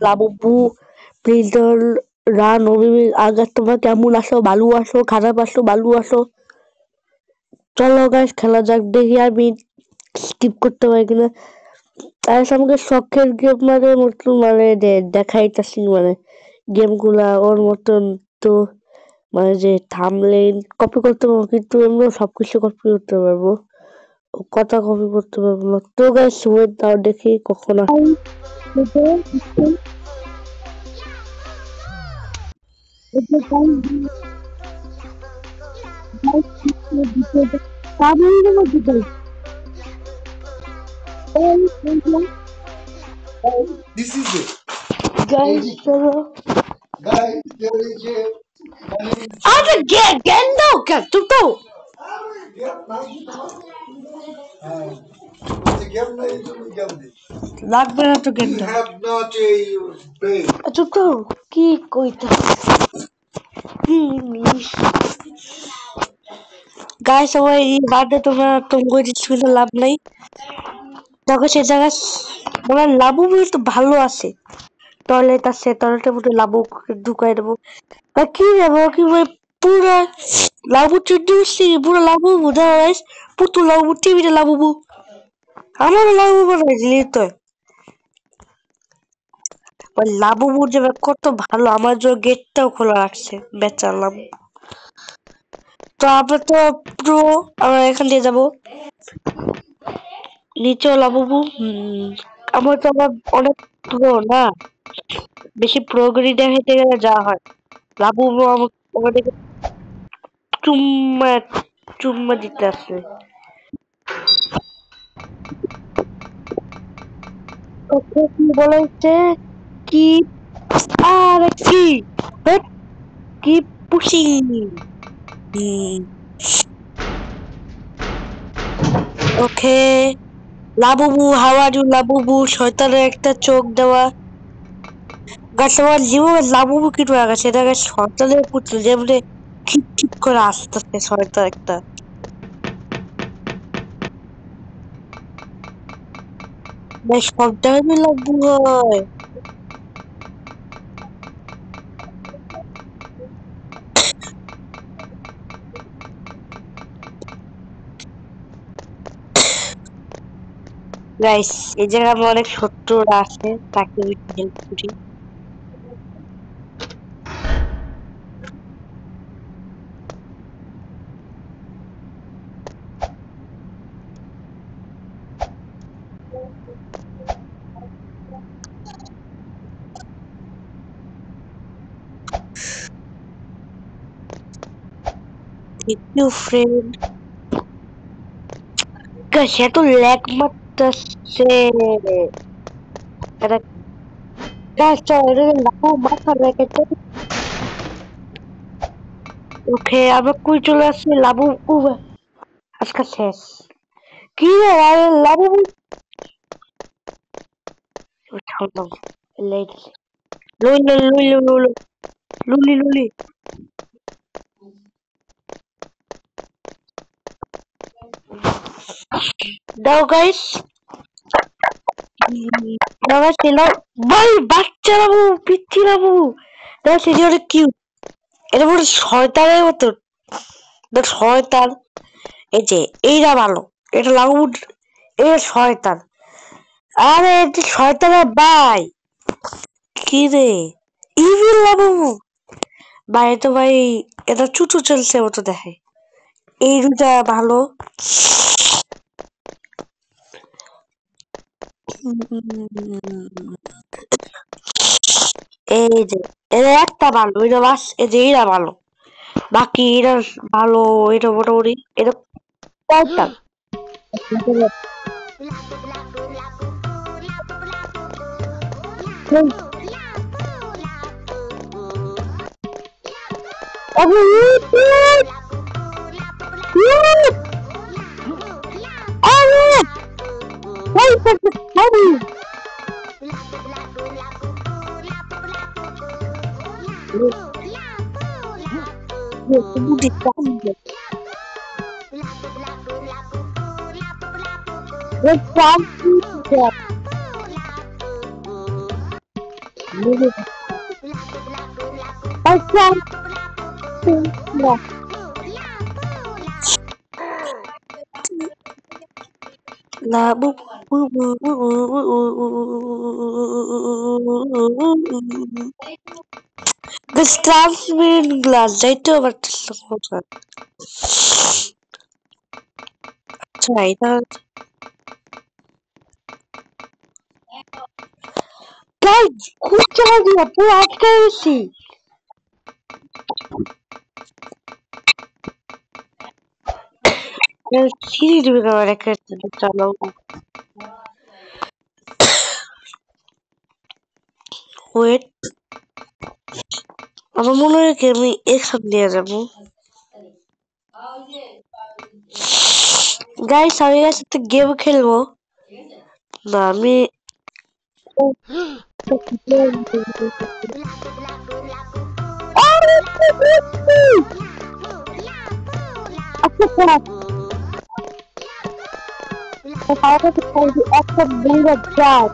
Labubu প্রিন্টল run আগে তোমরা কেমন আসো ভালো আসো খারাপ আসো ভালো আসো চলো গাইস খেলা যাক দেখি আমি স্কিপ করতে পারি কিনা আর আমাকে শখের গেম মানে মতন মানে দেখাইতাছি মানে গেম গুলা ওর মতন তো মানে যে থামলেন কপি করতে পারবো কিন্তু এমনি সবকিছু কপি করতে পারবো কথা কপি করতে পারবো না তো গাইস ওয়েট দাও দেখি কখন This is it. গাইস চলো Guys, there is a আরে জ্ঞান দাও কেন চুপ তো game na ito game din. লাগবে না তো জ্ঞান You দাও have not a brain. চুপ তো কি কইতা কি ইংলিশ গাইস সবাই এই বাদে তোমরা তোমাকে শুনে লাভ নাই দেখো সে জায়গায় মানে লাবু তো ভালো আছে টয়লেট আছে টয়লেটের মধ্যে লাবু ঢুকাই দেবো আর কি যাবো কি পুরা লাবু চুটি পুরো লাবু বুঝা গাইস পুতু লাবু টিভিতে লাবু আমার লাবু বানাইছিলি তো ওই লাবু যাবে কত ভালো আমার জন্য গেটটাও খোলা রাখছে বেচালাম তো আমরা তো প্রো আমরা এখান দিয়ে যাবো নিচে লাবুবু আমার তো আবার অনেক প্রো না বেশি প্রোগ্রি দেখাইতে গেলে যা হয় লাবুবু আমাদেরকে চুম্মা চুম্মা দিতে আসছে ওকে কি বলেছে কি আর কি কি পুশিং ওকে লাবুবু হাওয়াজু লাবুবু শয়তানের একটা চোখ দেওয়া গাছ আমার জীবন লাবুবু কি রয়ে গেছে এটা শয়তানের পুতুল যেমনি ঠিক ঠিক করে আসতেছে শয়তান একটা সব টাইমে লাবু হয় গাইস এই জায়গায় আমার অনেক শত্রুরা আছে তাকে হেল্প করি থ্যাংক ইউ ফ্রেন্ড গাইস এত ল্যাগ মারতেছে এটা গাইস চল লাবু মাথা রেখেছে ওকে আমরা কই চলে আসছি লাবু আজকে শেষ কি রে লাবু থাম লেট লুলি লুলি লুলি লুলি লুলি দাও গাইস দাও ছিল ভাই বাচ্চা বাবু পিচ্ছি বাবু দাও সেটি অনেক কিউট এটা পুরো শয়তানের মতো শয়তান এই যে এইটা ভালো এটা লাবু এটা শয়তান আরে এটা শয়তানের ভাই কি রে ইভিল লাবু ভাই তো ভাই এটা চুচু চলছে মতো দেখে এই দুটা ভালো এই যে এটা একটা ভালো এটা বাস এই যে এরা ভালো বাকি এরা ভালো এটা মোটামুটি এটা কয়টা La boop, this transparent glass, right? But try that. Guys, who's charging up? Who accuracy? Well, he did become a record to the channel. Wait, আমার মনে হয় কি আমি এখান দিয়ে যাবো গাইস আমি গাইস একটা গেম খেলবো না আমি একটা বুলেট ট্রাক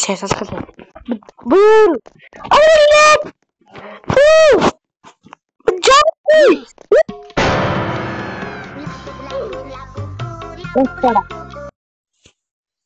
শেষ আছে বুল